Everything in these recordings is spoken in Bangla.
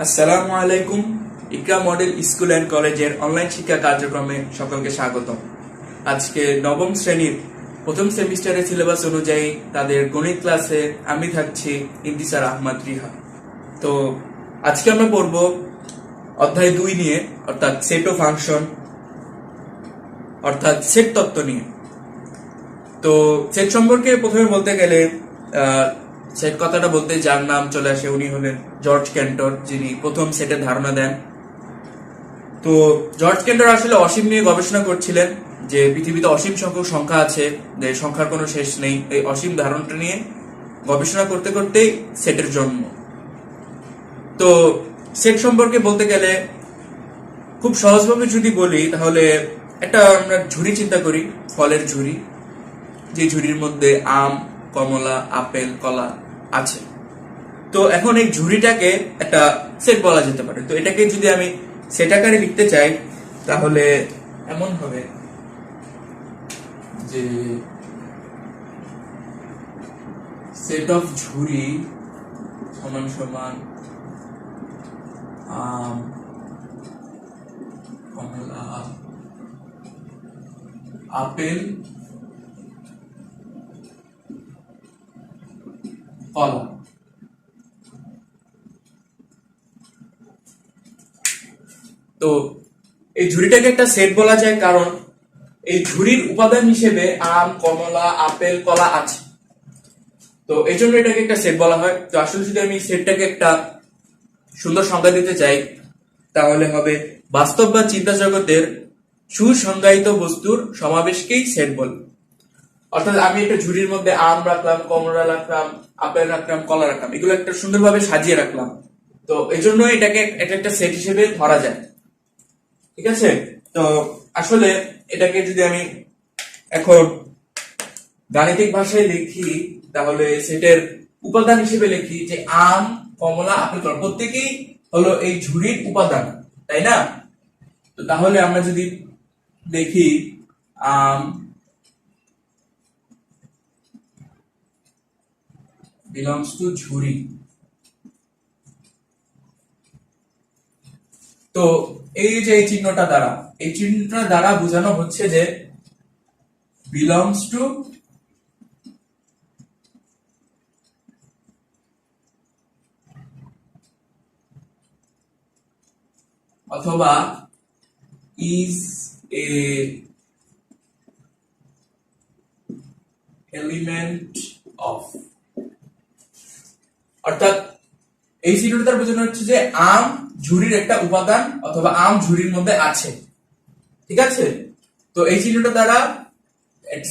আসসালামু আলাইকুম। ইকরা মডেল স্কুল অ্যান্ড কলেজের অনলাইন শিক্ষা কার্যক্রমে সকলকে স্বাগত। আজকে নবম শ্রেণীর প্রথম সেমিস্টারের সিলেবাস অনুযায়ী তাদের গণিত ক্লাসে আমি থাকছি ইন্তিসার আহমদ রিহা। তো আজকে আমরা পড়ব অধ্যায় 2 নিয়ে, অর্থাৎ সেট ও ফাংশন, অর্থাৎ সেট তত্ত্ব নিয়ে। তো সেট সম্পর্কে প্রথমে বলতে গেলে সেট কথাটা বলতে যার নাম চলে আসে উনি হলেন জর্জ ক্যান্টর, যিনি প্রথম সেটের ধারণা দেন। তো জর্জ ক্যান্টর আসলে অসীম নিয়ে গবেষণা করছিলেন, যে পৃথিবীতে অসীম সংখ্যক সংখ্যা আছে, যে সংখ্যার কোনো শেষ নেই। এই অসীম ধারণাটা নিয়ে গবেষণা করতে করতেই সেটের জন্ম। তো সেট সম্পর্কে বলতে গেলে খুব সহজভাবে যদি বলি, তাহলে একটা আমরা ঝুড়ি চিন্তা করি, ফলের ঝুড়ি, যে ঝুড়ির মধ্যে আম, কমলা, আপেল, কলা আছে। তো এখন এই ঝুড়িটাকে একটা সেট বলা যেতে পারে। তো এটাকে যদি আমি সেট আকারে লিখতে চাই, তাহলে এমন হবে যে সেট অফ ঝুড়ি সমান সমান আম, কমলা, আপেল, কলা। তো এই ঝুড়িটাকে একটা সেট বলা যায়, কারণ এই ঝুড়ির উপাদান হিসেবে আম, কমলা, আপেল, কলা আছে। তো এই জন্য এটাকে একটা সেট বলা হয়। তো আসলে যদি আমি সেটটাকে একটা সুন্দর সংজ্ঞা দিতে চাই, তাহলে হবে বাস্তব বা চিন্তা জগতের সুসংজ্ঞায়িত বস্তুর সমাবেশকেই সেট বলে। অর্থাৎ আমি একটা ঝুড়ির মধ্যে আম রাখলাম, কমলা রাখলাম, আপেল রাখলাম, কলা রাখলাম, এগুলো একটা সুন্দরভাবে সাজিয়ে রাখলাম। তো এই জন্য এটাকে একটা সেট হিসেবে ধরা যায়। ঠিক আছে? তো আসলে এটাকে যদি আমি এখন গাণিতিক ভাষায় লিখি, তাহলে সেটের উপাদান হিসেবে লিখি যে আম, কমলা, আপেল, কলা প্রত্যেকেই হলো এই ঝুড়ির উপাদান, তাই না? তো তাহলে আমরা যদি দেখি আম belongs to ঝুড়ি, তো এই যে এই চিহ্নটা দ্বারা, এই চিহ্নটা দ্বারা বোঝানো হচ্ছে যে belongs to অথবা is a element of, অর্থাৎ এই চিহ্নটা দ্বারা বোঝানো হচ্ছে যে আম ঝুড়ির একটা উপাদান, অথবা আম ঝুড়ির মধ্যে আছে। ঠিক আছে? তো এই চিহ্নটা দ্বারা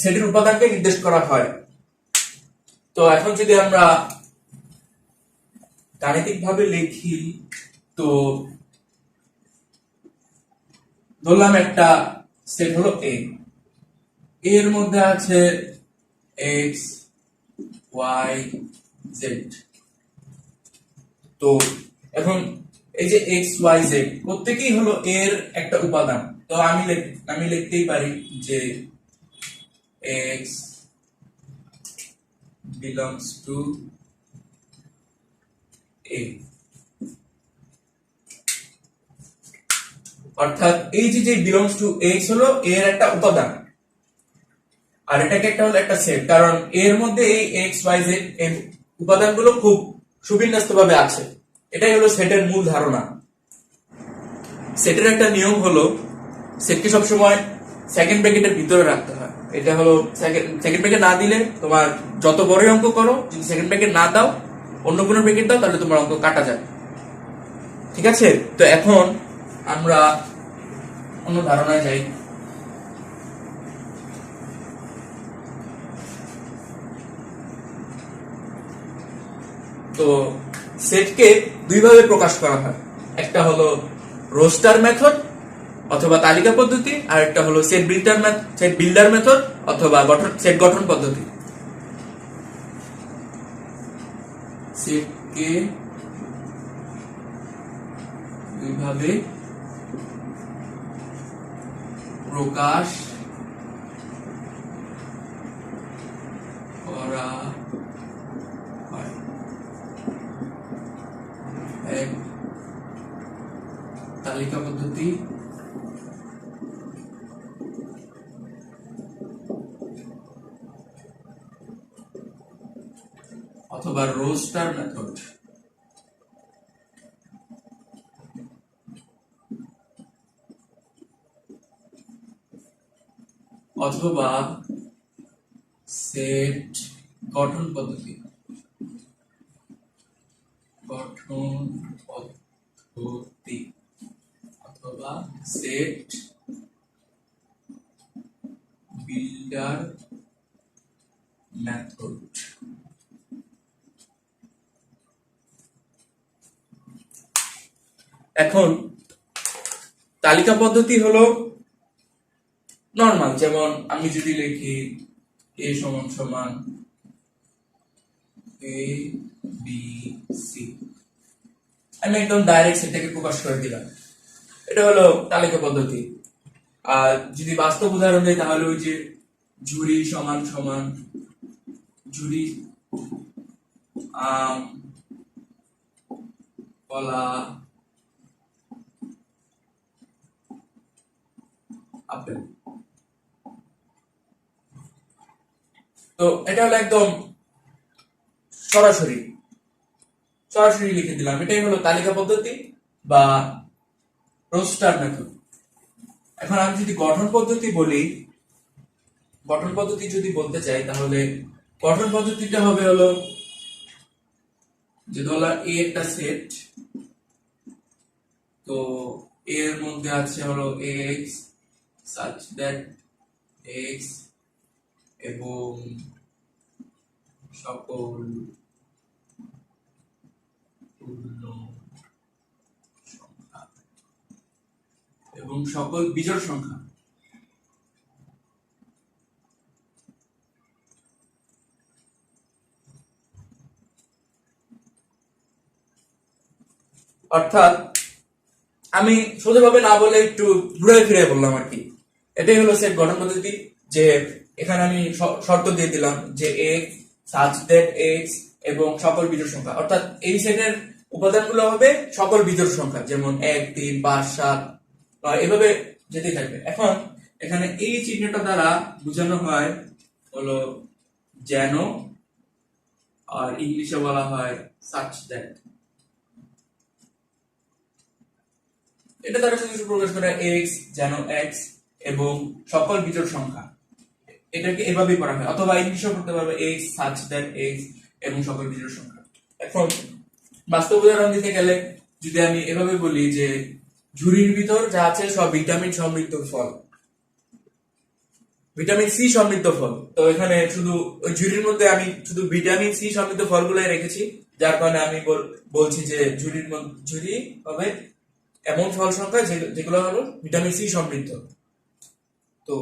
সেটের উপাদানকে নির্দেশ করা হয়। তো এখন যদি আমরা গাণিতিক ভাবে লিখি, তো ধরলাম একটা সেট হলো এ, এর মধ্যে আছে এক্স, ওয়াই, জেড। তো এখন এই যে এক্স, ওয়াই, জেড প্রত্যেকেই হলো এর একটা উপাদান। তো আমি লিখতেই পারি যে এক্স belongs to এ, অর্থাৎ এই যে belongs to এক্স হলো এর একটা উপাদান, আর এটাকে একটা হলো একটা সেট, কারণ এর মধ্যে এই এক্স, ওয়াই, জেড এর উপাদানগুলো খুব সুবিন্যস্তভাবে আছে। এটাই হলো সেটের মূল ধারণা। সেটের একটা নিয়ম হলো সেটকে সবসময় সেকেন্ড ব্র্যাকেটের ভিতরে রাখতে হয়। এটা হলো সেকেন্ড ব্র্যাকেট না দিলে তোমার যত বড়ই অঙ্ক করো, যদি সেকেন্ড ব্র্যাকেট না দাও, অন্য কোনো ব্র্যাকেট দাও, তাহলে তোমার অঙ্ক কাটা যায়। ঠিক আছে? তো এখন আমরা অন্য ধারণায় যাই। তো সেটকে দুই ভাবে প্রকাশ করা হয়, একটা হলো রোস্টার মেথড অথবা তালিকা পদ্ধতি, আর একটা হলো সেট বিল্ডার মেথড অথবা সেট গঠন পদ্ধতি। সেটকে দুইভাবে প্রকাশ করা হয়। এক পদ্ধতি অথবা রোস্টার মেথড। অথবা সেট গঠন পদ্ধতি অথবা সেট বিল্ডার মেথড। এখন তালিকা পদ্ধতি হলো নরমাল, যেমন আমি যদি লিখি a সমান সমান a b c, আমি একদম ডাইরেক্ট সেটাকে প্রকাশ করে দিলাম, এটা হলো তালিকা পদ্ধতি। আর যদি বাস্তব উদাহরণ দেয় তাহলে ওই যে ঝুড়ি সমান সমান ঝুড়ি আম কলা আপেল। তো এটা হলো একদম সরাসরি সরাসরি লিখে দিলাম, এটাই হলো তালিকা পদ্ধতি বা রোস্টার মেথড। এখন আমি যদি গঠন পদ্ধতি বলি, গঠন পদ্ধতি যদি বলতে চাই তাহলে গঠন পদ্ধতিটা হবে হলো যে ধরো এ একটা সেট, তো এর মধ্যে আছে হলো x such that x এবং সকল পূর্ণ সংখ্যা এবং সকল বিজোড় সংখ্যা। অর্থাৎ আমি সোজাভাবে না বলে একটু ঘুরে ফিরে বললাম আর কি। এটাই হলো সেট গঠন পদ্ধতি, যে এখানে আমি শর্ত দিয়ে দিলাম যে x such that x এবং সকল বিজোড় সংখ্যা, অর্থাৎ এই সেটের উপাদানগুলো হবে সকল বিজোড় সংখ্যা, যেমন 1 3 5 7 এভাবে যেতে থাকবে। এখন এখানে এই চিহ্নটা দ্বারা বোঝানো হয় হলো যেন, আর ইংলিশে বলা হয় such that। এটা দ্বারা যদি প্রকাশ করে x যেন x এবং সকল বিজোড় সংখ্যা, এটাকে এভাবেই করা হয়। অথবা ইংলিশে করতে পারবে x such that x এবং সকল বিজোড় সংখ্যা। এখন বাস্তব উদাহরণ দিতে গেলে যদি আমি এভাবে বলি যে ঝুড়ির ভিতর যা আছে সব ভিটামিন সমৃদ্ধ ফল, ভিটামিন সি সমৃদ্ধ ফল, তো এখানে শুধু ওই ঝুড়ির মধ্যে আমি শুধু ভিটামিন সি সমৃদ্ধ ফলগুলাই রেখেছি, যার কারণে আমি বলছি যে ঝুড়ি হবে এমন ফল সংখ্যা যেগুলো হলো ভিটামিন সি সমৃদ্ধ। তো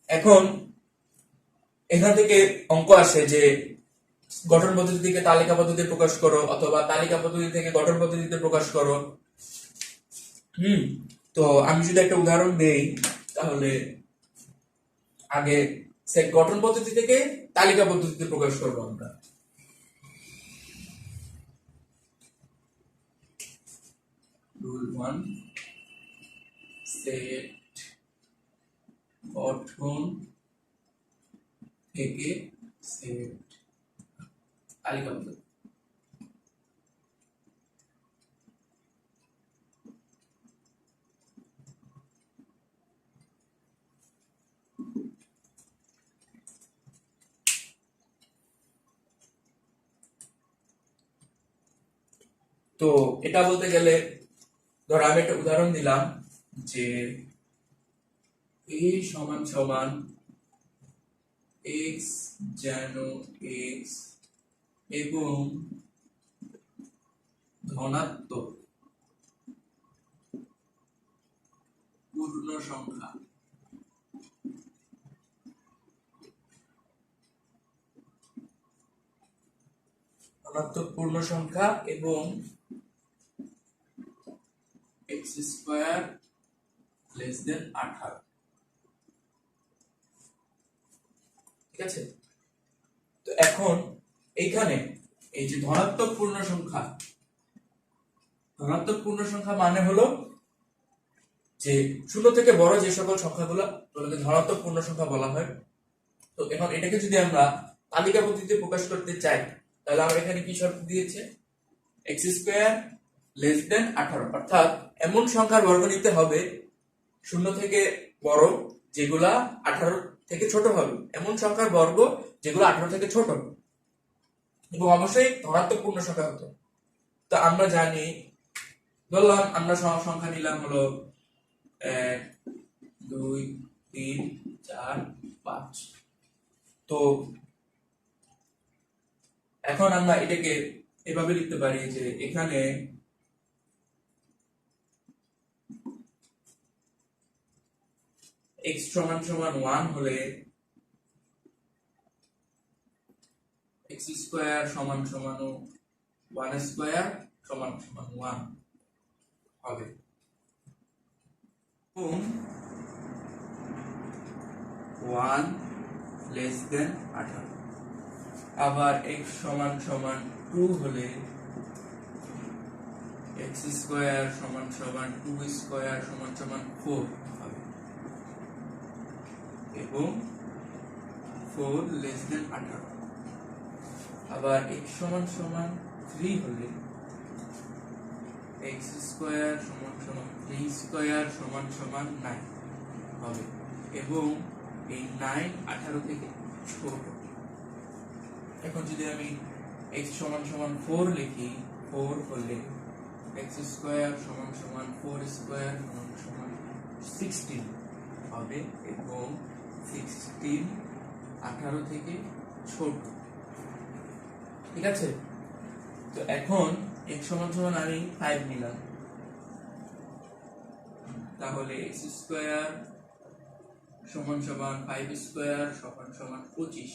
এখন এখান থেকে অঙ্ক আসে যে গঠন পদ্ধতি থেকে তালিকা পদ্ধতি প্রকাশ করো অথবা তালিকা পদ্ধতি থেকে গঠন পদ্ধতিতে প্রকাশ করো। তো আমি যদি একটা উদাহরণ দেই তাহলে আগে সেট গঠন পদ্ধতি থেকে তালিকা পদ্ধতিতে প্রকাশ করবো আমরা। রুল 1, সেট গঠন থেকে সেট তালিকা পদ্ধতি। তো এটা বলতে গেলে ধর আমি একটা উদাহরণ দিলাম যে a সমান সমান x যেন x এবং ধনাত্মক পূর্ণ সংখ্যা, ধনাত্মক পূর্ণ সংখ্যা এবং x স্কয়ার লেস দেন 18। ঠিক আছে, তো এখন এইখানে এই যে ধনাত্মক পূর্ণ সংখ্যা মানে হলো যে শূন্য থেকে বড় যে সকল সংখ্যাগুলো ওগুলোকে ধনাত্মক পূর্ণ সংখ্যা বলা হয়। তো এখন এটাকে যদি আমরা তালিকা পদ্ধতিতে প্রকাশ করতে চাই তাহলে আমরা এখানে কি শর্ত দিয়েছে, এক্স স্কোয়ার লেস দেন 18, অর্থাৎ এমন সংখ্যার বর্গ নিতে হবে শূন্য থেকে বড় যেগুলা 18 থেকে ছোট হবে, এমন সংখ্যার বর্গ যেগুলো 18 থেকে ছোট এবং অবশ্যই ধনাত্মক পূর্ণ সংখ্যা হতো। তো আমরা জানি, ধরলাম আমরা সংখ্যা নিলাম হলো 1 2 3 4 5। তো এখন আমরা এটাকে এভাবে লিখতে পারি যে এখানে x সমান সমান 1 হলে x স্কয়ার সমান সমান 1 স্কয়ার সমান সমান 1 হবে এবং 1 লেস দেন 18। আবার x সমান সমান 2 হলে x স্কয়ার সমান সমান 2 স্কয়ার সমান সমান 4 হবে এবং 4 লেস দেন 18। আবার x সমান সমান 3 হলে x স্কয়ার সমান সমান 3 স্কয়ার সমান সমান 9 হবে এবং এই 9 18 থেকে ছোট। এখন যদি আমি x সমান সমান 4 লিখি, 4 হলে x স্কয়ার সমান সমান 4 স্কয়ার সমান সমান 16 হবে এবং 16 18 থেকে ছোট। ঠিক আছে, তো এখন x সমান সমান আমি 5 নিলাম, তাহলে x স্কয়ার সমান সমান 5 স্কয়ার সমান সমান 25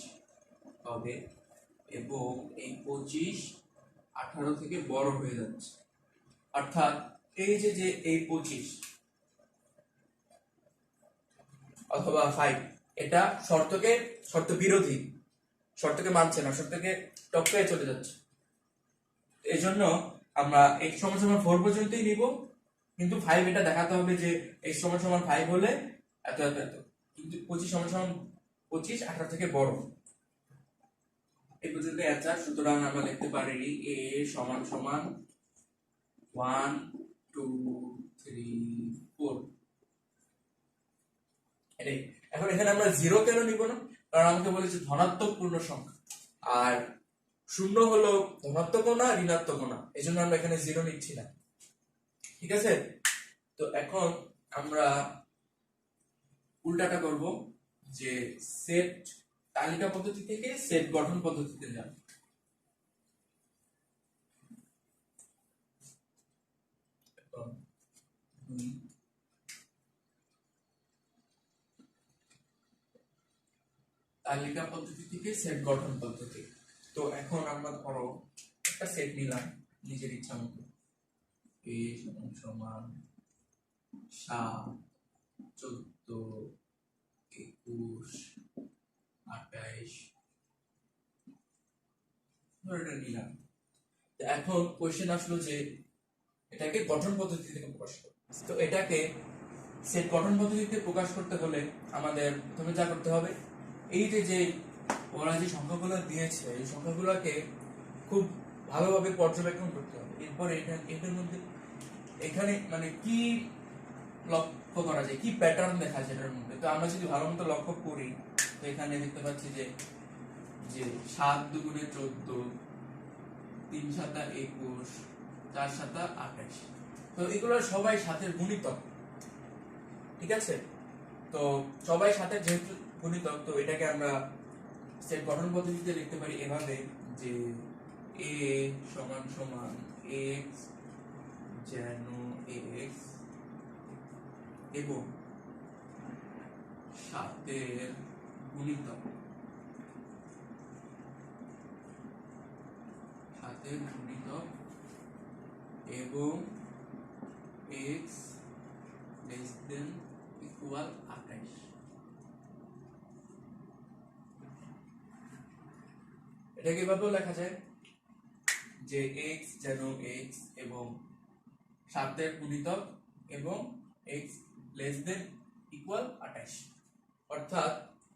হবে এবং এই 25 18 থেকে বড় হয়ে যাচ্ছে, অর্থাৎ এই যে এই 25 অথবা 5 এটা শর্ত বিরোধী, শর্তকে মানছে না, শর্তকে টপকে চলে যাচ্ছে। এই জন্য আমরা x সমান সমান 4 পর্যন্তই নিব, কিন্তু 5 এটা দেখাতে হবে যে x সমান সমান 5 হলে এত এত এত, কিন্তু 25 সমান সমান 25 18 থেকে বড়। এই পর্যন্ত অ্যান্সার। সুতরাং আমরা লিখতে পারি a সমান সমান 1 2 3 4। এখন এখানে আমরা 0 কেন নিব না, কারণ আমাকে বলেছে ধনাত্মক পূর্ণ সংখ্যা, আর শূন্য হলো ধনাত্মকও না ঋণাত্মকও না, এজন্য আমরা এখানে 0 নিচ্ছি না। ঠিক আছে, তো এখন আমরা উল্টাটা করব, যে সেট তালিকা পদ্ধতি থেকে সেট গঠন পদ্ধতিতে যাব। তালিকা পদ্ধতি থেকে সেট গঠন পদ্ধতি। তো এখন আমরা ধরো একটা সেট নিলাম নিজের ইচ্ছা মতো, a সমান সমান 7 14 21 28 ধরে নিলাম। এখন কোশ্চেন আসলো যে এটাকে গঠন পদ্ধতি থেকে প্রকাশ করো। তো এটাকে সেট গঠন পদ্ধতিতে প্রকাশ করতে হলে আমাদের প্রথমে যা করতে হবে, এই যে ওরা যে সংখ্যাগুলো দিয়েছে এই সংখ্যাগুলোকে খুব ভালোভাবে পর্যবেক্ষণ করতে হবে। এরপর এটার মধ্যে এখানে মানে কি লক্ষ্য করা যায়, কি প্যাটার্ন দেখা যায় এটার মধ্যে। তো আমরা যদি ভালো মতো লক্ষ্য করি, তো এখানে দেখতে পাচ্ছি যে 7 দুগুণে 14, 3 সাতা 21, 4 সাতা 28। তো এগুলো সবাই সাথের গুণিতক। ঠিক আছে, তো সবাই সাথে যেহেতু গুণিতক, তো এটাকে আমরা সেট গঠন পদ্ধতিতে লিখতে পারি এভাবে যে a সমান সমান x যেন x এবং সাতের গুণিতক এবং x less than equal 28। এটাকে এভাবেও লেখা যায় যে x যেন x এবং সাতের গুণিতক এবং x লেস দেন ইকুয়াল 28, অর্থাৎ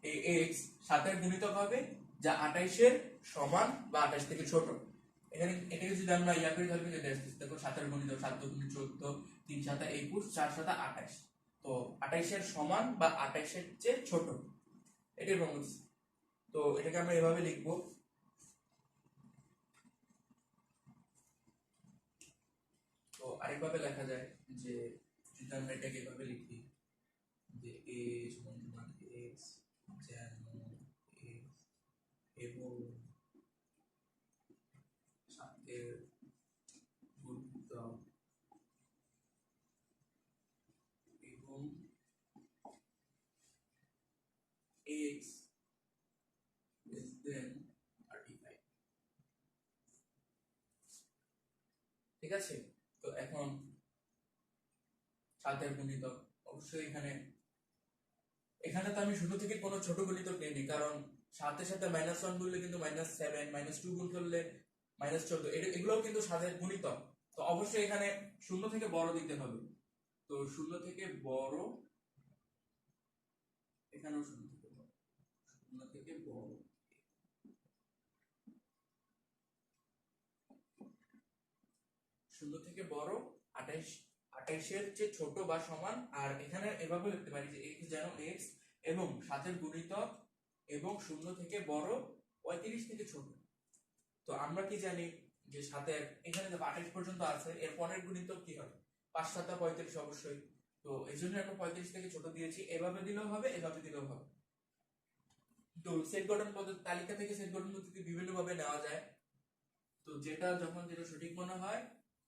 এই x 7 এর গুণিতক হবে যা 28 এর সমান বা 28 থেকে ছোট। এখানে এটাকে যদি আমরা ইয়া করি তাহলে কিন্তু দেখো 7 এর গুণিতক 7 দুগুণে 14, 3 7 21, 4 7 28, তো 28 এর সমান বা 28 এর চেয়ে ছোট, এটাই প্রমাণ। তো এটাকে আমরা এভাবে লিখবো, তো আরেকভাবে লেখা যায় যে যদি আমরা এটাকে এভাবে লিখি যে a সমান x যেন x এবং 7 এর গুণিতক এবং x less than 35, ঠিক আছে। তো এখন 7 এর গুণিতক, অবশ্যই এখানে তো আমি শুরু থেকে কোনো ছোট গুণিতক নেইনি, কারণ 7 এর সাথে -1 বললে কিন্তু -7, -2 গুণ করলে -14, এগুলোও কিন্তু 7 এর গুণিতক। তো অবশ্যই এখানে শূন্য থেকে বড় দিতে হবে, তো শূন্য থেকে বড়, এখানেও শূন্য থেকে বড়, শূন্য থেকে বড়, শূন্য থেকে বড় 28 এর চেয়ে ছোট বা সমান। আর এখানে এভাবে লিখতে পারি যে x যেন x এবং 7 এর গুণিতক এবং শূন্য থেকে বড় 35 থেকে ছোট। তো আমরা কি জানি যে 7 এর এখানে দেখো 28 পর্যন্ত আছে, এর পরের গুণিতক কি হবে 5 7 35 অবশ্যই, তো এইজন্য আমরা 35 থেকে ছোট দিয়েছি। এভাবে দিলেও হবে, এভাবে দিলেও হবে। তো সেট গঠন পদ্ধতি, তালিকা থেকে সেট গঠন পদ্ধতি বিভিন্ন ভাবে নেওয়া যায়, তো যেটা যখন যেটা সঠিক মনে হয়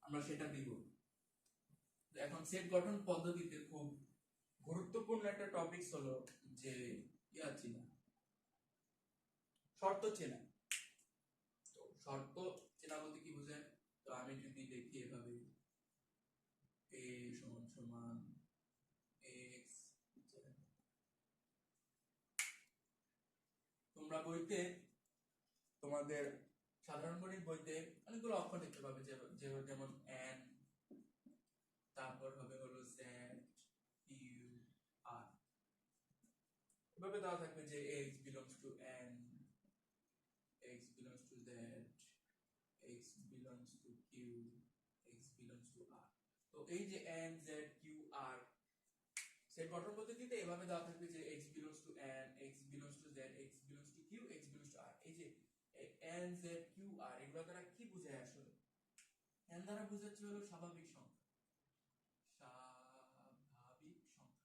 আমরা সেটা দিব। এখন সেট গঠন পদ্ধতিতে খুব গুরুত্বপূর্ণ একটা টপিক হলো যে ইয়া চেনা, শর্ত চেনা। তো শর্ত চেনা বলতে কি বোঝায়, তো আমি যদি দেখি এভাবে a সমান সমান x, তোমরা বইতে তোমাদের সাধারণ গণিত বইতে অনেকগুলো অক্ষর দেখতে পাবে, যেমন n, তারপর হবে হলো z, q, r, এভাবে দেওয়া থাকবে যে x belongs to n, x belongs to z, x belongs to q, x belongs to r। তো এই যে n, z, q, r set গঠন পদ্ধতিতে এভাবে দেওয়া থাকবে যে x belongs to n, x belongs to z, x belongs to q, x belongs to r। এই যে n, z, q, r এগুলো দ্বারা কি বোঝায় আসলে? n দ্বারা বোঝাচ্ছে হলো স্বাভাবিক সংখ্যা, স্বাভাবিক সংখ্যা।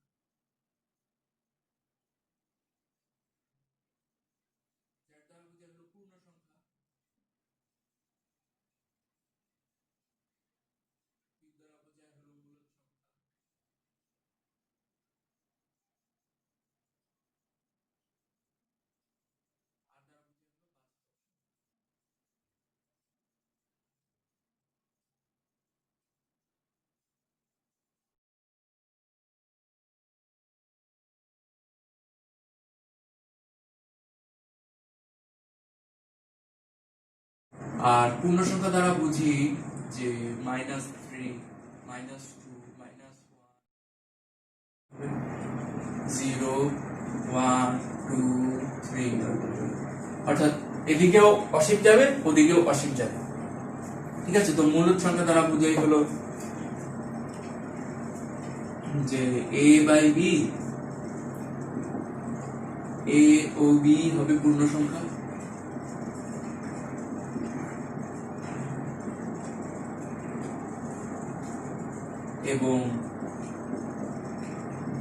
z দ্বারা বোঝায় হলো পূর্ণ সংখ্যা, q দ্বারা বোঝায় হলো মূলদ সংখ্যা, r দ্বারা বোঝায় হলো বাস্তব সংখ্যা। আর পূর্ণ সংখ্যা দ্বারা বুঝি যে -3, -2, -1, 0, 1, 2, 3, অর্থাৎ এদিকেও অসীম যাবে, ওদিকেও অসীম যাবে, ঠিক আছে। তো মূলদ সংখ্যা দ্বারা বুঝাই হলো যে a/b, a ও b হবে পূর্ণ সংখ্যা, এবং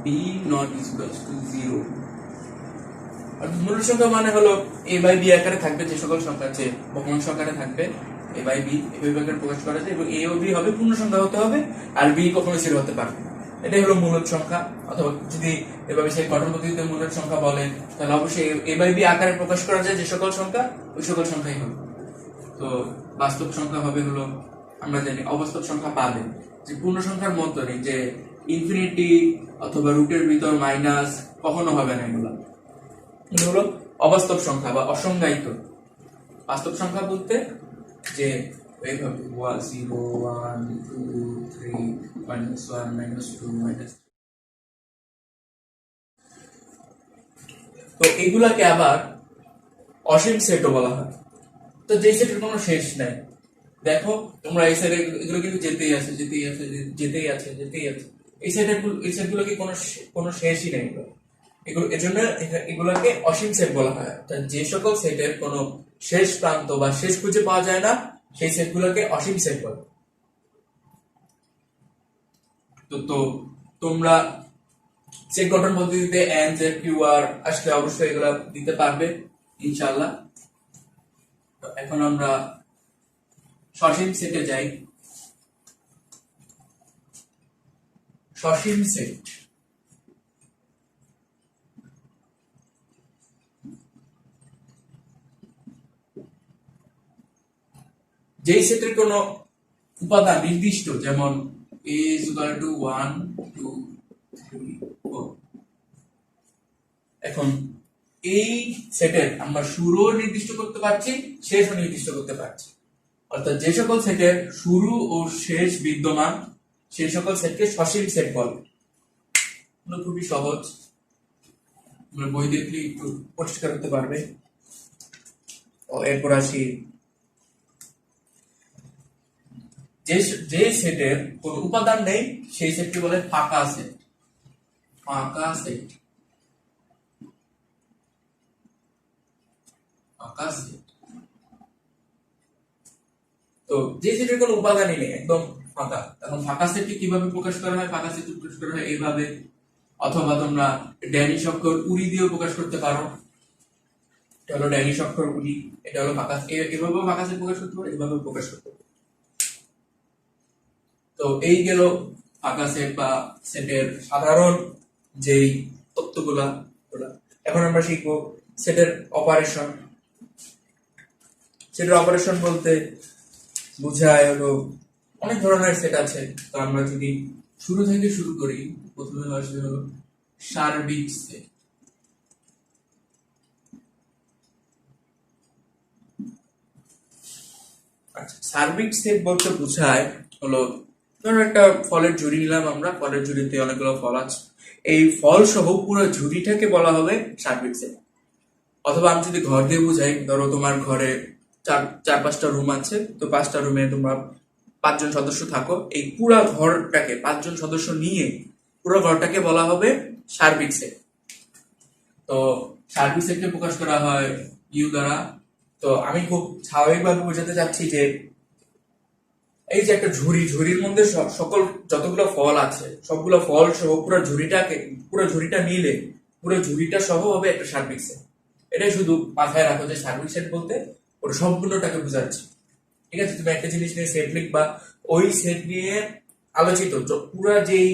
b not equals to 0। অর্থাৎ মূল সংখ্যা মানে হলো a/b আকারে থাকবে, যে সকল সংখ্যা আছে ভগ্নাংশ আকারে থাকবে a/b এভাবে আকারে প্রকাশ করা যায়, এবং a ও b হবে পূর্ণ সংখ্যা হতে হবে, আর b কখনো 0 হতে পারবে না। এটাই হলো মূলদ সংখ্যা। অথবা যদি এভাবে সেই গঠন পদ্ধতিতে মূলদ সংখ্যা বলেন তাহলে অবশ্যই a/b আকারে প্রকাশ করা যায় যে সকল সংখ্যা, ওই সকল সংখ্যাই হবে। তো বাস্তব সংখ্যা হবে হলো, আমরা জানি অবাস্তব সংখ্যা পাবে যে পূর্ণ সংখ্যার মতো নেই, যে ইনফিনিটি অথবা রুটের ভিতর মাইনাস কখনো হবে না, এগুলো হলো অবাস্তব সংখ্যা বা অসংজ্ঞায়িত। বাস্তব সংখ্যা বলতে যে এইভাবে 0, 1, 2, 3, -1, -2, তো এগুলাকে আবার অসীম সেটও বলা হয়। তো যে সেটের কোনো শেষ নাই, দেখো তোমরা এই সাইডে এগুলো কিন্তু যেতেই আছে যেতেই আছে যেতেই আছে যেতেই আছে, এই সেটগুলো কি কোনো শেষই নেই এগুলো। এজন্য এগুলোকে অসীম সেট বলা হয়। যে সকল সেটের কোনো শেষ প্রান্ত বা শেষ খুঁজে পাওয়া যায় না সেই সেটগুলোকে অসীম সেট বলে। তো তোমরা সেট গঠন পদ্ধতিতে এন জেড কিউ আর আসলে অবশ্যই এগুলো দিতে পারবে ইনশাআল্লাহ। তো এখন আমরা সসীম সেটে যাই। সসীম সেট যেই সেটের কোন উপাদান নির্দিষ্ট, যেমন a is equal to 1 2 3 4। এখন এই সেটের আমরা শুরুও নির্দিষ্ট করতে পারছি, শেষও নির্দিষ্ট করতে পারছি। অর্থাৎ যে সকল সেটের শুরু ও শেষ বিদ্যমান সেই সকল সেটকে সসীম সেট বলে। খুবই সহজ, আমরা বই দেখলে একটু পরিষ্কার হতে পারবে। এরপর আসি, যে সেটের কোন উপাদান নেই সেই সেটকে বলে ফাঁকা সেট। ফাঁকা সেট, ফাঁকা সেট। তো যে সেটের কোনো উপাদানই নেই, একদম ফাঁকা, তখন ফাঁকা সেটকে কিভাবে প্রকাশ করা হয়? ফাঁকা সেটকে প্রকাশ করা হয় এইভাবে, অথবা তোমরা ড্যানিশ অক্ষর উড়ি দিয়েও প্রকাশ করতে পারো। এটা হলো ড্যানিশ অক্ষর উড়ি, এটা হলো ফাঁকা। এভাবেও ফাঁকা সেট প্রকাশ করতে পারো, এভাবেও প্রকাশ করতে পারো। তো এই গেল ফাঁকা সেট বা সেটের সাধারণ যেই তত্ত্বগুলা। এখন আমরা শিখবো সেটের অপারেশন। সেটের অপারেশন বলতে বুঝায় হলো অনেক ধরনের সেট আছে। তো আমরা যদি শুরু থেকে শুরু করি, প্রথমে আসবে হলো সার্বিক সেট। আচ্ছা, সার্বিক সেট বলতে বুঝায় হলো, ধরো একটা ফলের ঝুড়ি নিলাম আমরা, ফলের ঝুড়িতে অনেকগুলো ফল আছে, এই ফল সহ পুরো ঝুড়িটাকে বলা হবে সার্বিক সেট। অথবা আমি যদি ঘর দিয়ে বুঝাই, ধরো তোমার ঘরে চার পাঁচটা রুম আছে, তো পাঁচটা রুমে তোমরা 5 জন সদস্য থাকো, এই পুরা ঘরটাকে 5 জন সদস্য নিয়ে পুরো ঘরটাকে বলা হবে সার্বিক সেট। তো সার্বিক সেটকে প্রকাশ করা হয় ইউ দ্বারা। তো আমি খুব স্বাভাবিকভাবে বোঝাতে চাচ্ছি যে এই যে একটা ঝুড়ির মধ্যে সকল যতগুলো ফল আছে সবগুলো ফল সহ পুরো ঝুড়িটা নিলে পুরো ঝুড়িটা সহ হবে একটা সার্বিক সেট। এটাই শুধু মাথায় রাখো যে সার্বিক সেট বলতে ওর সম্পূর্ণটাকে বোঝাচ্ছে। ঠিক আছে, তুমি একটা জিনিস নিয়ে সেট লিখবা, ওই সেট নিয়ে আলোচিত পুরো যেই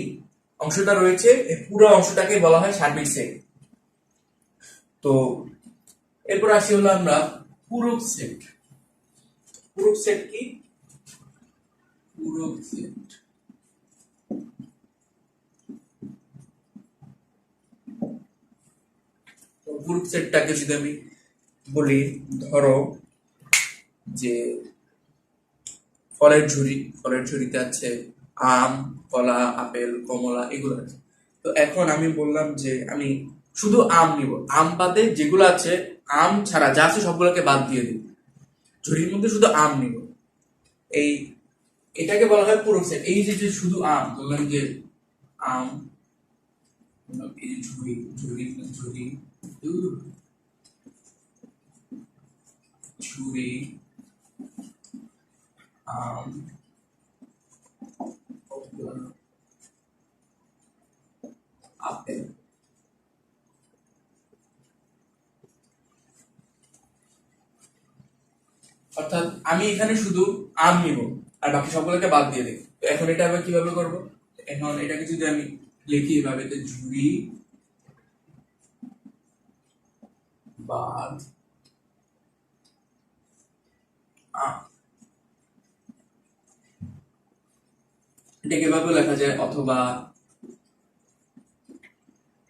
অংশটা রয়েছে এই পুরো অংশটাকে বলা হয় সার্বিক সেট। তো এরপর আসি হলো আমরা পূরক সেট। পূরক সেট কি? পূরক সেট পূরক সেটটাকে যদি আমি বলি, ধরো যে ফলের ঝুড়িতে আছে আম, কলা, আপেল, কমলা, এগুলো আছে। তো এখন আমি বললাম যে আমি শুধু আম নিব, আম বাদে যেগুলো আছে, আম ছাড়া যা আছে সবগুলোকে বাদ দিয়ে দিব, ঝুড়ির মধ্যে শুধু আম নিব। এটাকে বলা হয় পূরক সেট। এই যে শুধু আম বললাম যে আম, এই ঝুড়ি ঝুড়ি ঝুড়ি ঝুড়ি আম, আপেল। অর্থাৎ আমি এখানে শুধু আম নিব আর বাকি সবগুলোকে বাদ দিয়ে দিই। তো এখন এটা আবার কিভাবে করব? এখন এটাকে যদি আমি লিখি এভাবে, ঝুড়ি বাদ আম, এটাকে এভাবে লেখা যায়, অথবা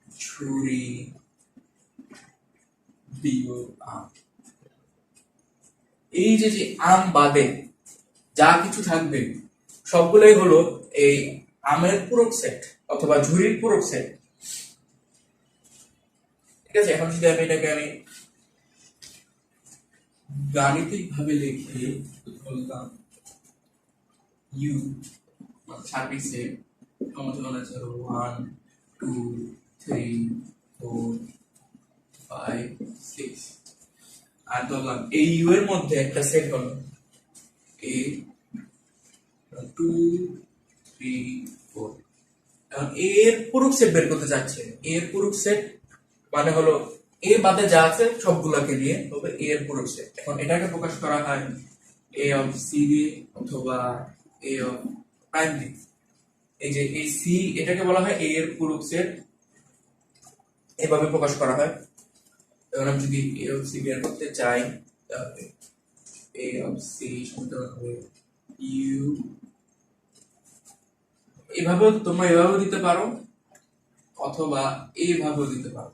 ঝুড়ি বিয়োগ আম। এই যে আম বাদে যা কিছু থাকবে সবগুলোই হলো এই আমের পূরক সেট অথবা ঝুড়ির পূরক সেট। ঠিক আছে। এখন যদি এটাকে আমি গাণিতিক ভাবে লিখি, বললাম ইউ সার্বিক সেট সমান আছে 1 2 3 4 5 6, আর ধরলাম এই ইউ এর মধ্যে একটা সেট হলো a 2 3 4। এখন a এর পুরো সেট বের করতে যাচ্ছে। a এর পুরো সেট মানে হলো a বাদে যা আছে সবগুলোকে নিয়ে তবে a এর পুরো সেট। এখন এটাকে প্রকাশ করা হয় a অফ c দিয়ে অথবা a অফ প্রাইম দিয়ে। এই যে এই c এটাকে বলা হয় a এর পুরো সেট, এভাবে প্রকাশ করা হয়। এখন আমি যদি a অফ c বের করতে চাই তাহলে a অফ c সমান হবে u। এভাবেও তোমরা এভাবেও দিতে পারো অথবা এইভাবেও দিতে পারো।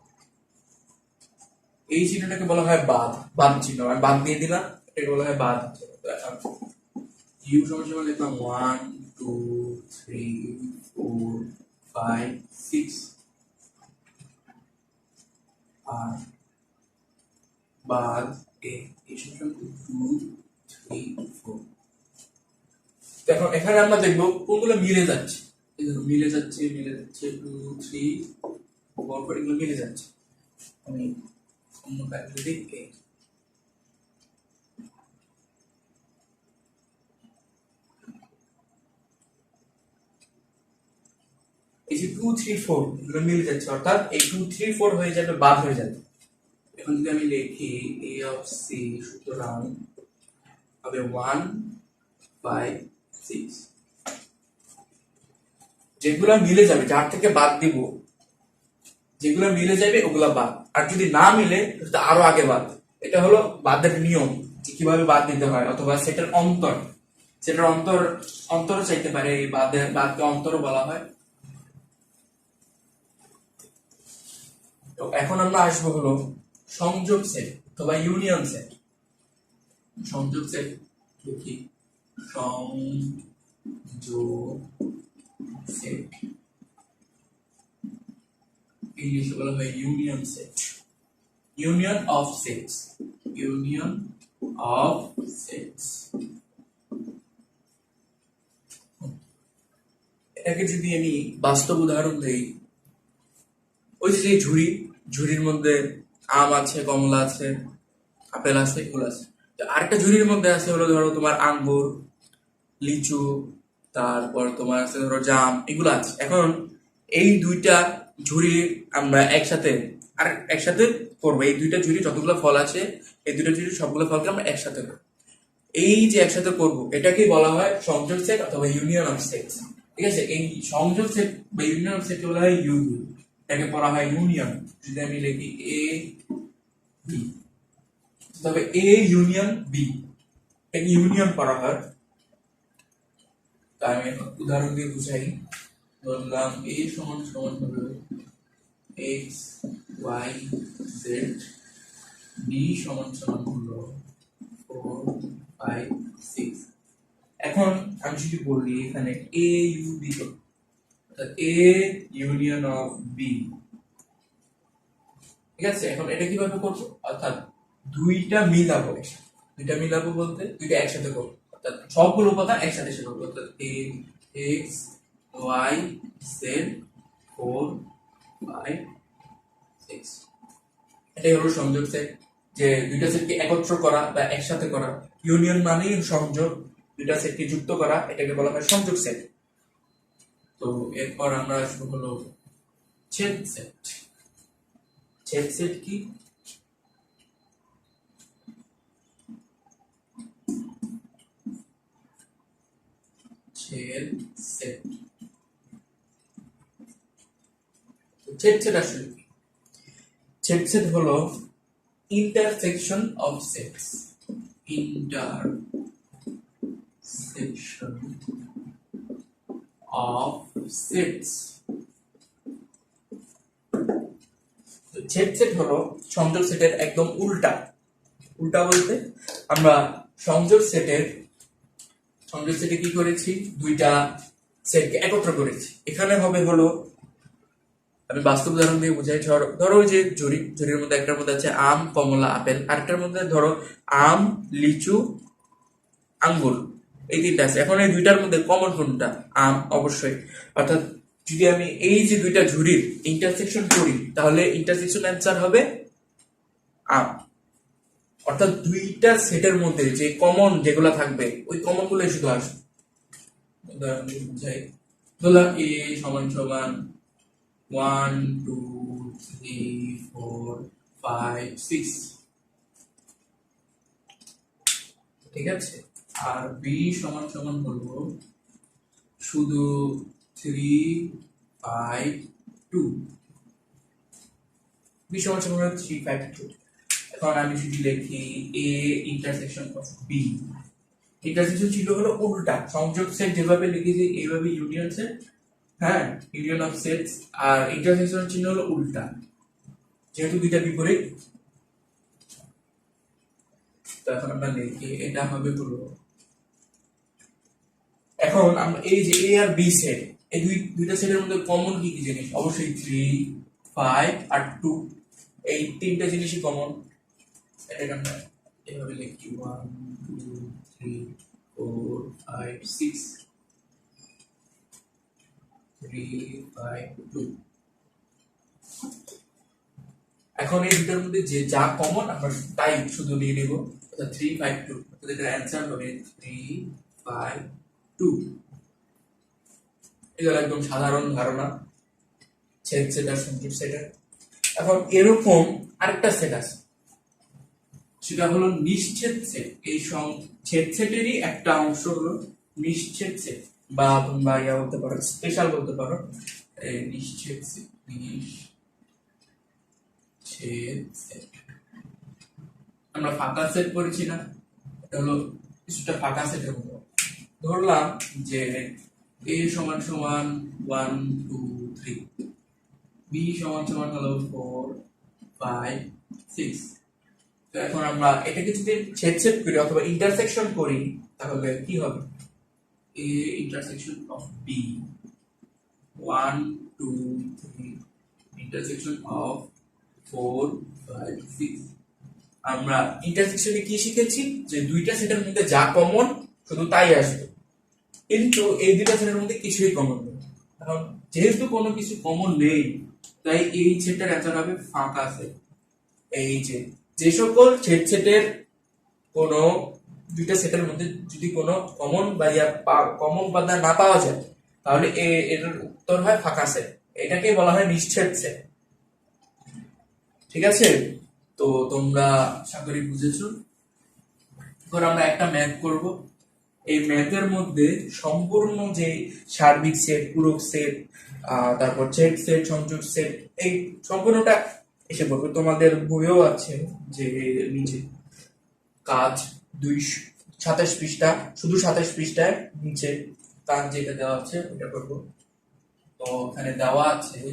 এই চিহ্নটাকে বলা হয় বাদ, বাদ চিহ্ন। আমি বাদ দিয়ে দিলাম, এটাকে বলা হয় বাদ। ইউ সমান লিখলাম 1 2 3 4 5 6 আর বাদ এ সমান 2 3 4। এখন এখানে আমরা দেখবো কোনগুলো মিলে যাচ্ছে। মিলে যাচ্ছে 2 3 4 এগুলো মিলে যাচ্ছে। আমি অন্য কাউকে দিই এই যে 2 3 4 এগুলো মিলে যাচ্ছে, অর্থাৎ এই 2 3 4 হয়ে যাবে বাদ হয়ে যাবে। এখন যদি আমি লিখি a অফ c সুতরাং হবে 1 5 6। যেগুলো মিলে যাবে, যার থেকে বাদ দিব, যেগুলো মিলে যাবে ওগুলা বাদ, আর যদি না মিলে তাহলে আরো আগে বাদ। এটা হলো বাদের নিয়ম, যে কিভাবে বাদ দিতে হয়। অথবা সেটার অন্তর, সেটার অন্তর চাইতে পারে, এই বাদকে অন্তরও বলা হয়। তো এখন আমরা আসবো হলো সংযোগ সেট অথবা ইউনিয়ন সেট। সংযোগ সেট কি? সংযোগ সেট ইংলিশে বলা হয় union set, union of sets, union of sets. এটাকে যদি আমি বাস্তব উদাহরণ দেই, ওই যে ঝুড়ির মধ্যে আম আছে, কমলা আছে, আপেল আছে, এগুলো আছে। আরেকটা ঝুড়ির মধ্যে আছে হলো ধরো তোমার আঙ্গুর, লিচু, তারপর তোমার আছে ধরো জাম, এগুলো আছে। এখন এই দুইটা ঝুড়ি আমরা একসাথে করবো। এই দুইটা ঝুড়ি যতগুলো ফল আছে, এই দুইটা ঝুড়ি সবগুলো ফলকে আমরা একসাথে করবো। এই যে একসাথে করবো এটাকেই বলা হয় সংযোগ সেট অথবা ইউনিয়ন অফ সেটস। ঠিক আছে, এই সংযোগ সেট বা ইউনিয়ন অফ সেট বলা হয় ইউনিয়ন, এটাকে বলা হয় ইউনিয়ন। যদি আমি লিখি এ বি, তবে এ ইউনিয়ন বি, এটাকে ইউনিয়ন করা হয়। তাই আমি উদাহরণ দিয়ে বুঝাই। ধরলাম a সমান সমান হবে x y z, b সমান সমান হলো 4 5 6। এখন আমি যদি বলি এখানে a u b, অর্থাৎ a ইউনিয়ন অফ b। ঠিক আছে, এখন এটা কিভাবে করবো? অর্থাৎ দুইটা মিলাবো বলতে দুইটা একসাথে করবো, অর্থাৎ সবগুলো উপাদান একসাথে এসে করবো। অর্থাৎ a x y z 4 5 6। এটাই হলো সংযোগ সেট, যে দুইটা সেটকে একত্র করা বা একসাথে করা। ইউনিয়ন মানেই সংযোগ, দুইটা সেটকে যুক্ত করা, এটাকে বলা হয় সংযোগ সেট। তো এরপর আমরা আসবো হলো ছেদ সেট। ছেদ সেট কি? ছেদ সেট, ছেদ সেট আসলে কি? ছেদ সেট হলো intersection of sets, intersection of sets. ছেদ সেট হলো সংযোগ সেটের একদম উল্টা। উল্টা বলতে আমরা সংযোগ সেটে কি করেছি? দুইটা সেটকে একত্র করেছি। এখানে হবে হলো আমি বাস্তব উদাহরণ দিয়ে বুঝাই। ধরো ওই যে ঝুড়ির মধ্যে একটার মধ্যে আছে আম, কমলা, আপেল, আরেকটার মধ্যে ধরো আম, লিচু, আঙ্গুর, এই তিনটা আছে। এখন এই দুইটার মধ্যে কমন কোনটা? আম, অবশ্যই। অর্থাৎ যদি আমি এই যে দুইটা ঝুড়ির ইন্টারসেকশন করি, তাহলে ইন্টারসেকশন অ্যান্সার হবে আম। অর্থাৎ দুইটা সেটের মধ্যে যে কমন যেগুলা থাকবে ওই কমন গুলো শুধু আসবে। উদাহরণ দিয়ে বুঝাই। ধরলাম এ সমান সমান 1 2 3 4 5 6, ঠিক আছে। আর বি সমান সমান বলবো শুধু 3 5 2, বি সমান সমান 3 5 2। এখন আমি যদি লিখি A intersection of B, intersection ছিল হলো উল্টা, সংযোগ সেট যেভাবে লিখেছি এইভাবে ইউনিয়ন সেট, হ্যাঁ, ইউনিয়ন অফ সেটস। আর ইন্টারসেকশন চিহ্ন হলো উল্টা, যেহেতু দুইটা বিপরীত। তো এখন আমরা লিখি এটা হবে হলো, এখন আমরা এই যে এ আর বি সেট, এই দুইটা সেটের মধ্যে কমন কি কি জিনিস? অবশ্যই 3 5 আর 2, এই তিনটা জিনিসই কমন। এটাকে আমরা এভাবে লিখি 1 2 3 4 5 6 3 5 2। এখন এই দুটার মধ্যে যে যা কমন আমরা তাই শুধু নিয়ে নেব, অর্থাৎ 3 5 2। তাহলে এটার অ্যান্সার হবে 3 5 2। এটা একদম সাধারণ ধারণা ছেদ সেট আর সংযোগ সেটের। এখন এরকম আরেকটা সেট আছে, সেটা হলো নিশ্ছেদ সেট। এই ছেদ সেটেরই একটা অংশ হলো নিশ্ছেদ সেট, বা তোমরা ইয়া বলতে পারো, স্পেশাল বলতে পারো। এই নিশ্ছেদ সেট, নিশ্ছেদ সেট আমরা ফাঁকা সেট করেছি না, এটা হলো কিছুটা ফাঁকা সেটের মতো। ধরলাম যে a সমান সমান 1 2 3, b সমান সমান হলো 4 5 6। তো এখন আমরা এটাকে যদি ছেদ সেট করি অথবা ইন্টারসেকশন করি, তাহলে কি হবে? a intersection of b 1 2 3 intersection of 4 5 6। আমরা ইন্টারসেকশনে কি শিখেছি? যে দুইটা সেটের মধ্যে যা কমন শুধু তাই আসবে, কিন্তু এই দুইটা সেটের মধ্যে কিছুই কমন নেই। এখন যেহেতু কোনো কিছু কমন নেই, তাই এই সেটটার অ্যান্সার হবে ফাঁকা সেট। এই যে সকল ছেদ সেটের কোনো দুইটা সেটের মধ্যে যদি কোনো কমন বা কমন উপাদান না পাওয়া যায়, তাহলে এর উত্তর হয় ফাঁকা সেট। এটাকে বলা হয় নিশ্ছেদ সেট, ঠিক আছে। তো তোমরা আশা করি বুঝেছো। এবার আমরা একটা ম্যাথ করব। এই ম্যাথের মধ্যে সম্পূর্ণ যে সার্বিক সেট, পূরক সেট, তারপর ছেদ সেট, সংযোগ সেট, এই সম্পূর্ণটা এসে পড়বে। তোমাদের বইও আছে যে নিচে কাজ 27 পৃষ্ঠা, শুধু 27 পৃষ্ঠায় নিচে কাজ যেটা দেওয়া আছে ওটা করবো। তো এখানে দেওয়া আছে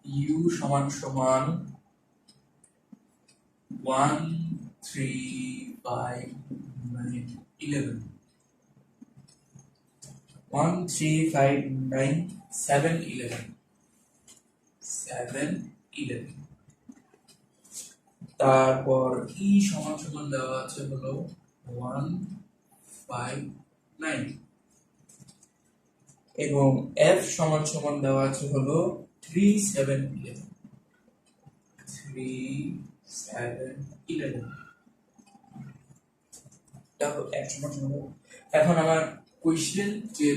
ইউ সমান সমান 1 3 5 9 11, 1 3 5 9 7 11, 7 11। তারপর ই সমান সমান দেওয়া আছে হলো 1 5 9, এবং এফ সমান সমান দেওয়া আছে হলো 3 7 11, 3 7 11। তাহলে এফ সমান সমান। এখন আমার কোশ্চেন যে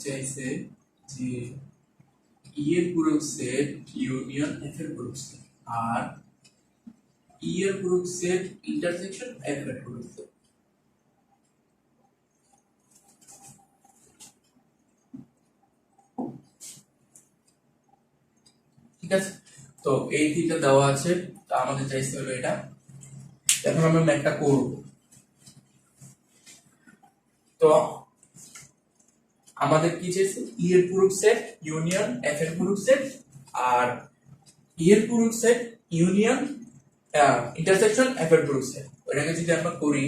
চাইছে যে ই এর পূরক সেট ইউনিয়ন এফ এর পূরক সেট, আর ই এর পূরক সেট ইন্টারসেকশন এফ এর পূরক সেট। ঠিক আছে, তো এই তিনটা দেওয়া আছে। তো আমাদের চাইছে হলো এটা। এখন আমরা ম্যাথটা করব। তো আমাদের কি চাইছে? ই এর পূরক সেট ইউনিয়ন এফ এর পূরক সেট, আর ই এর পূরক সেট ইউনিয়ন ইন্টারসেকশন এফ এর পূরক সেট। ওটাকে যদি আমরা করি,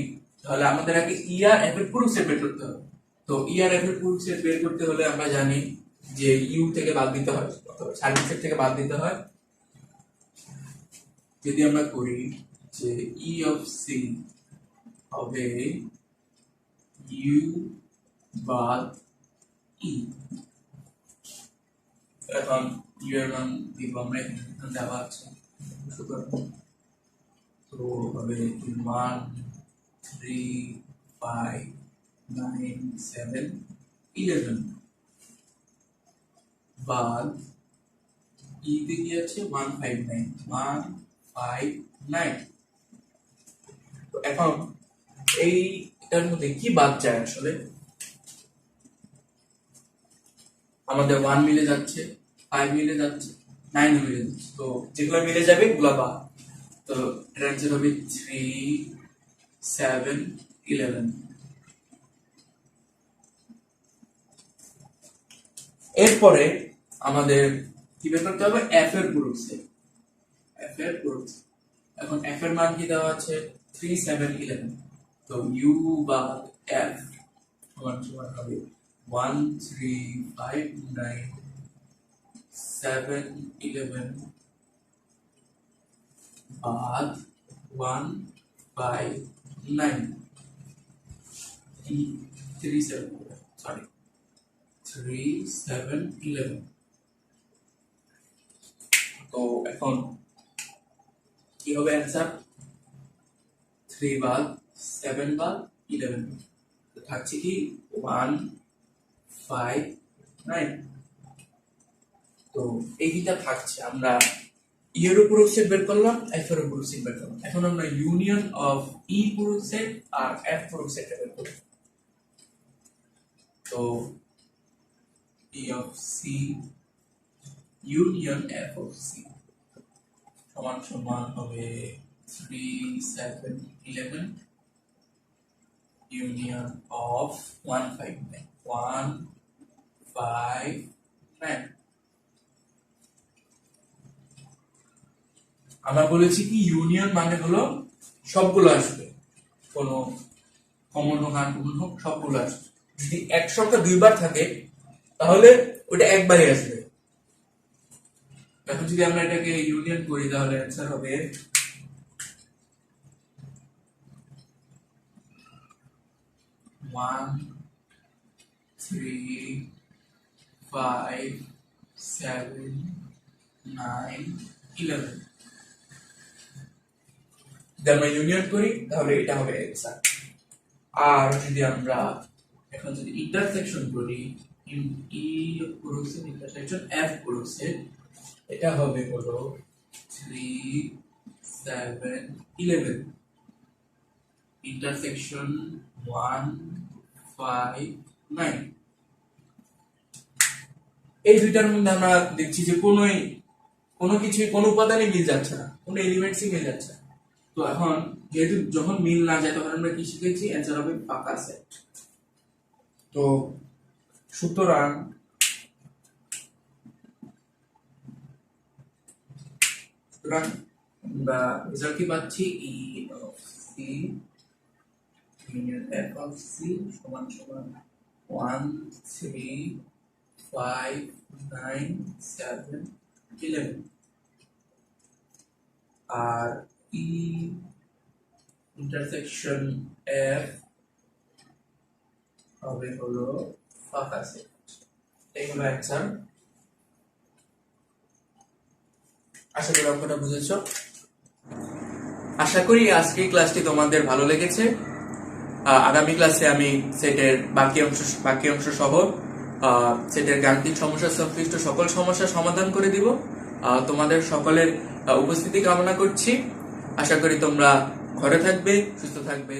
তাহলে আমাদের আগে ই আর এফ এর পুরো সেট বের করতে হবে। তো ই আর এফ এর পুরো সেট বের করতে হলে আমরা জানি যে ইউ থেকে বাদ দিতে হয় অথবা সার্কিট সেট থেকে বাদ দিতে হয়। যদি আমরা করি যে ই অফ সি হবে ইউ বাদ ই, এখন ইউ এর মান দিব আমরা এখানে দেওয়া আছে, তো হবে 1 3 5 9 7 11 বাদ ই তে কি আছে 159 159। তো এখন এইটার মধ্যে কি বাদ যায় আসলে, আমাদের 1 মিলে যাচ্ছে, 5 মিলে যাচ্ছে, 9 মিলে যাচ্ছে, তো যেগুলো মিলে যাবে ওগুলো বাদ। তো এর অ্যান্সার হবে 3 7 11। এরপরে আমাদের কি বের করতে হবে, এফ এর পুরো সেট, এফ এর পুরো সেট। এখন এফ এর মান কি দেওয়া আছে 3 7 11, তো ইউ বাদ এফ সমান সমান হবে 1 3 5 9 7 11 বাদ 1 5 9 3 7 সরি 3 7 11। তো এখন কি হবে অ্যান্সার, 3 বাদ 7 বাদ 11, তো থাকছে কি 1 5 9। তো এইটা থাকছে, আমরা ই এর উপর সেট বের করলাম, এফ এর উপর সেট বের করলাম। এখন আমরা ইউনিয়ন অফ ই পুরো সেট আর এফ পুরো সেট বের করব। তো E of C union F of C সমান সমান হবে 3 7 11 ইউনিয়ন অফ 1 5 9 1 5 9। আমরা বলেছি কি ইউনিয়ন মানে হলো সবগুলো আসবে, কোনো কমন হোক আনকমন হোক সবগুলো আসবে। যদি এক সংখ্যা দুইবার থাকে তাহলে ওটা একবারই আসবে। এখন যদি আমরা এটাকে ইউনিয়ন করি তাহলে অ্যান্সার হবে 1 3 5 7 9 11। যদি আমরা ইউনিয়ন করি তাহলে এটা হবে অ্যান্সার। আর যদি আমরা এখন যদি ইন্টারসেকশন করি, ই পুরো সেট ইন্টারসেকশন এফ পুরো সেট, এটা হবে হলো 3 7 11 ইন্টারসেকশন 1 5 9। এই দুইটার মধ্যে আমরা দেখছি যে কোনো কিছুই কোনো উপাদানই মিল যাচ্ছে না, কোনো এলিমেন্টসই মিল যাচ্ছে না। তো এখন যেহেতু যখন মিল না যায় তখন আমরা কি শিখেছি, অ্যান্সার হবে ফাঁকা সেট। তো সুতরাং আমরা রেজাল্ট কি পাচ্ছি, E of C union F of C সমান সমান 1 3 5 9 7 11। আর ই ইন্টারসেকশন এফ হবে হলো ফাঁকা সেট। এই হলো অ্যান্সার। আশা করি অঙ্কটা বুঝেছ। আশা করি আজকের ক্লাসটি তোমাদের ভালো লেগেছে। আগামী ক্লাসে আমি সেটের বাকি অংশ সহ সেটের গাণিতিক সমস্যা সংশ্লিষ্ট সকল সমস্যার সমাধান করে দিব। তোমাদের সকলের উপস্থিতি কামনা করছি। আশা করি তোমরা ঘরে থাকবে, সুস্থ থাকবে।